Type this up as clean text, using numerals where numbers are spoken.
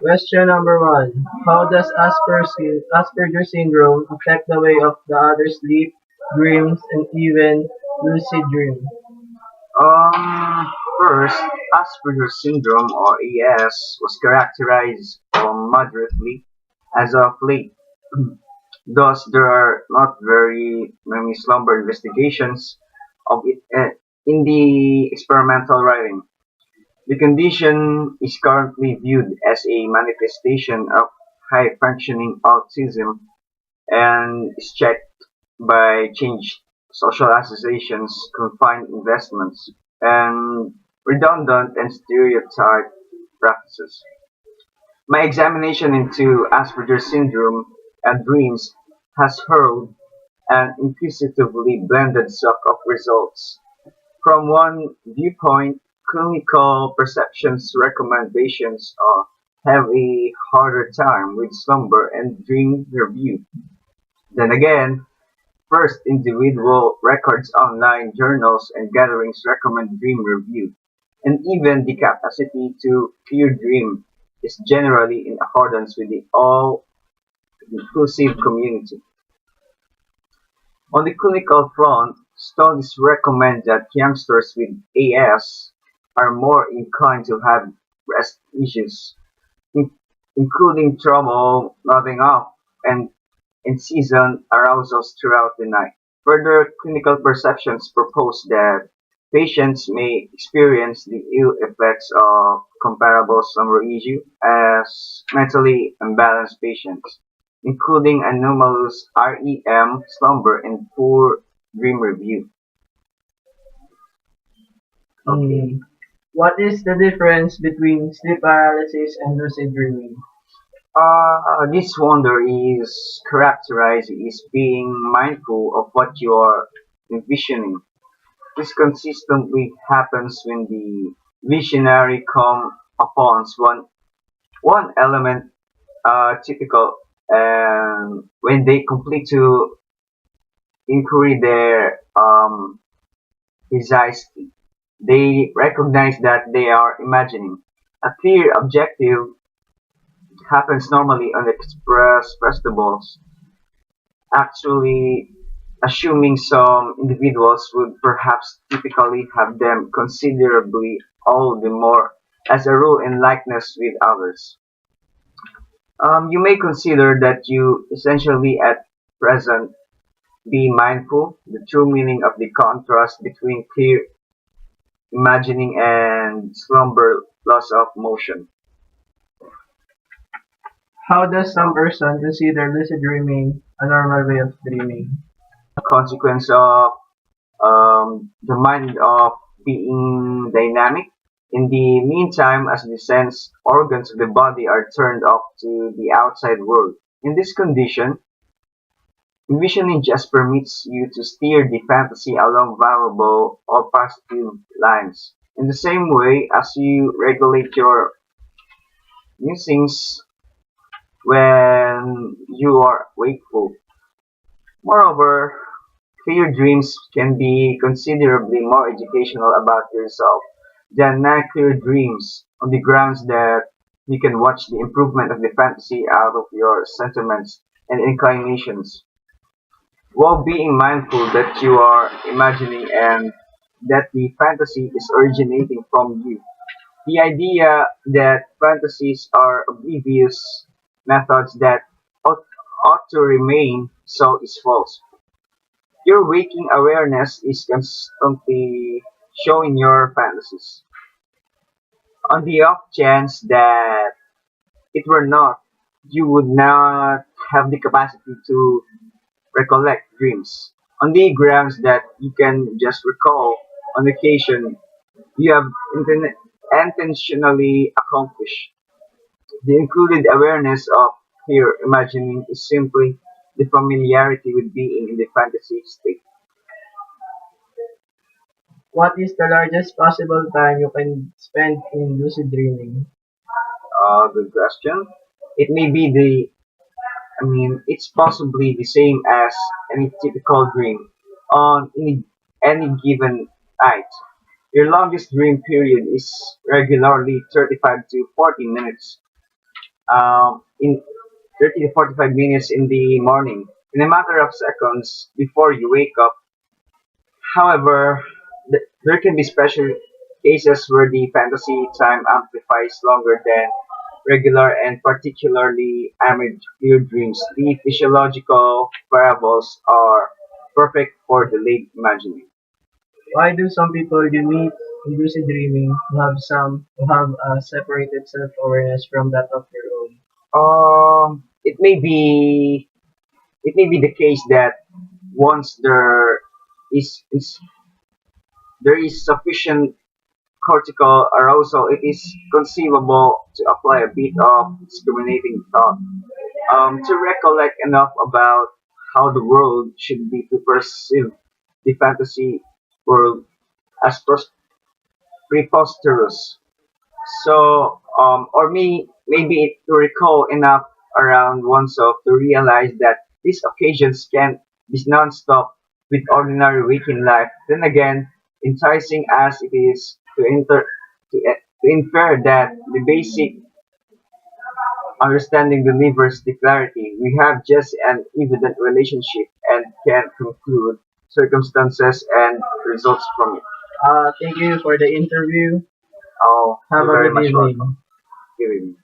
Question number one. How does Asperger's syndrome affect the way of the other sleep, dreams, and even lucid dream? Um, First, Asperger's syndrome or AS was characterized moderately as of late. Thus, there are not very many slumber investigations of it in the experimental writing. The condition is currently viewed as a manifestation of high-functioning autism and is checked by changed social associations, confined investments, and redundant and stereotyped practices. My examination into Asperger's syndrome and dreams has hurled an inquisitively blended suck of results. From one viewpoint, clinical perceptions recommendations have a harder time with slumber and dream review. Then again, first individual records, online journals, and gatherings recommend dream review, and even the capacity to clear dream is generally in accordance with the all-inclusive community. On the clinical front, studies recommend that youngsters with AS are more inclined to have rest issues, in- including trouble nodding off and in-season arousals throughout the night. Further clinical perceptions propose that patients may experience the ill effects of comparable slumber issue as mentally imbalanced patients, including anomalous REM slumber and poor dream review. Okay. Hmm. What is the difference between sleep paralysis and lucid dreaming? This wonder is characterized as being mindful of what you are envisioning. This consistently happens when the visionary come upon one element typical, and when they complete to inquiry their precisely. They recognize that they are imagining. A clear objective happens normally on express vegetables, actually assuming some individuals would perhaps typically have them considerably all the more as a rule in likeness with others. You may consider that you essentially at present be mindful, the true meaning of the contrast between clear imagining and slumber loss of motion. How does some person consider lucid dreaming a normal way of dreaming? Consequence of the mind of being dynamic. In the meantime, as the sense organs of the body are turned off to the outside world. In this condition, envisioning just permits you to steer the fantasy along variable or positive lines. In the same way as you regulate your musings when you are wakeful. Moreover, clear dreams can be considerably more educational about yourself than non-clear dreams on the grounds that you can watch the improvement of the fantasy out of your sentiments and inclinations, while being mindful that you are imagining and that the fantasy is originating from you. The idea that fantasies are oblivious methods that ought to remain so is false. Your waking awareness is constantly showing your fantasies. On the off chance that it were not, you would not have the capacity to recollect dreams. On the grounds that you can just recall on occasion you have intentionally accomplished. The included awareness of clear imagining is simply the familiarity with being in the fantasy state. What is the largest possible time you can spend in lucid dreaming? Good question. It may be it's possibly the same as any typical dream on any given night. Your longest dream period is regularly 35 to 40 minutes. in 30 to 45 minutes in the morning, in a matter of seconds before you wake up. However, there can be special cases where the fantasy time amplifies longer than regular and particularly amid clear dreams. The physiological variables are perfect for delayed imagining. Why do some people you meet in lucid dreaming who have a separated self-awareness from that of your own? Um, it may be it may be the case that once is there is sufficient cortical arousal, it is conceivable to apply a bit of discriminating thought, to recollect enough about how the world should be to perceive the fantasy world as preposterous. So, maybe to recall enough around oneself to realize that these occasions can be non-stop with ordinary waking life. Then again, enticing as it is to infer that the basic understanding delivers the clarity, we have just an evident relationship and can conclude circumstances and results from it. Thank you for the interview. Oh, Have you're a very good much welcome. evening. Giving